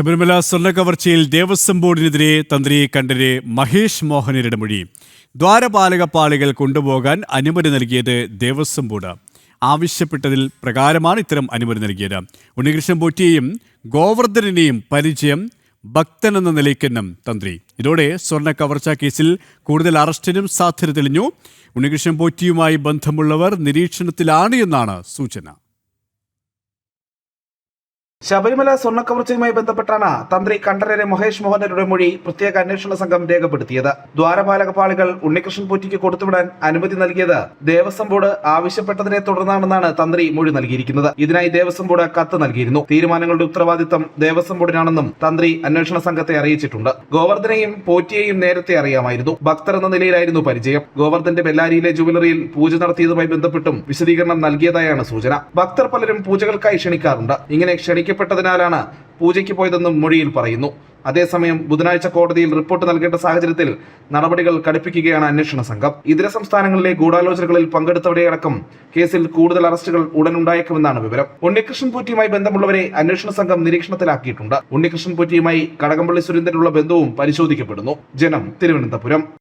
ശബരിമല സ്വർണ്ണക്കവർച്ചയിൽ ദേവസ്വം ബോർഡിനെതിരെ തന്ത്രി കണ്ഠര് മഹേഷ് മോഹനരുടെ മൊഴി. ദ്വാരപാലക പാളികൾ കൊണ്ടുപോകാൻ അനുമതി നൽകിയത് ദേവസ്വം ബോർഡ് ആവശ്യപ്പെട്ടതിൽ പ്രകാരമാണ് ഇത്തരം അനുമതി നൽകിയത്. ഉണ്ണികൃഷ്ണൻ പോറ്റിയെയും ഗോവർദ്ധനെയും പരിചയം ഭക്തനെന്ന നിലയ്ക്കെന്നും തന്ത്രി. ഇതോടെ സ്വർണ്ണ കവർച്ചാ കേസിൽ കൂടുതൽ അറസ്റ്റിനും സാധ്യത തെളിഞ്ഞു. ഉണ്ണികൃഷ്ണൻ പോറ്റിയുമായി ബന്ധമുള്ളവർ നിരീക്ഷണത്തിലാണ് എന്നാണ് സൂചന. ശബരിമല സ്വർണ്ണക്കവർച്ചയുമായി ബന്ധപ്പെട്ടാണ് തന്ത്രി കണ്ഠരര് മഹേഷ് മോഹനരുടെ മൊഴി പ്രത്യേക അന്വേഷണ സംഘം രേഖപ്പെടുത്തിയത്. ദ്വാരപാലക പാളികൾ ഉണ്ണികൃഷ്ണൻ പോറ്റിക്ക് കൊടുത്തുവിടാൻ അനുമതി നൽകിയത് ദേവസ്വം ബോർഡ് ആവശ്യപ്പെട്ടതിനെ തുടർന്നാണെന്നാണ് തന്ത്രി മൊഴി നൽകിയിരിക്കുന്നത്. ഇതിനായി ദേവസ്വം ബോർഡ് കത്ത് നൽകിയിരുന്നു. തീരുമാനങ്ങളുടെ ഉത്തരവാദിത്തം ദേവസ്വം ബോർഡിനാണെന്നും തന്ത്രി അന്വേഷണ സംഘത്തെ അറിയിച്ചിട്ടുണ്ട്. ഗോവർദ്ധനെയും പോറ്റിയെയും നേരത്തെ അറിയാമായിരുന്നു. ഭക്തർ എന്ന നിലയിലായിരുന്നു പരിചയം. ഗോവർദ്ധന്റെ ബെല്ലാരിയിലെ ജുവലറിയിൽ പൂജ നടത്തിയതുമായി ബന്ധപ്പെട്ടും വിശദീകരണം നൽകിയതായാണ് സൂചന. ഭക്തർ പലരും പൂജകൾക്കായി ക്ഷണിക്കാറുണ്ട്. ഇങ്ങനെ ക്ഷണിക്കപ്പെട്ടതിനാലാണ് പൂജയ്ക്ക് പോയതെന്നും മൊഴിയിൽ പറയുന്നു. അതേസമയം ബുധനാഴ്ച കോടതിയിൽ റിപ്പോർട്ട് നൽകേണ്ട സാഹചര്യത്തിൽ നടപടികൾ കടുപ്പിക്കുകയാണ് അന്വേഷണ സംഘം. ഇതര സംസ്ഥാനങ്ങളിലെ ഗൂഢാലോചനകളിൽ പങ്കെടുത്തവരെയടക്കം കേസിൽ കൂടുതൽ അറസ്റ്റുകൾ ഉടൻ ഉണ്ടായേക്കുമെന്നാണ് വിവരം. ഉണ്ണികൃഷ്ണൻ പോറ്റിയുമായി ബന്ധമുള്ളവരെ അന്വേഷണ സംഘം നിരീക്ഷണത്തിലാക്കിയിട്ടുണ്ട്. ഉണ്ണികൃഷ്ണൻ പോറ്റിയുമായി കടകംപള്ളി സുരേന്ദ്രനുള്ള ബന്ധവും പരിശോധിക്കപ്പെടുന്നു. ജനം, തിരുവനന്തപുരം.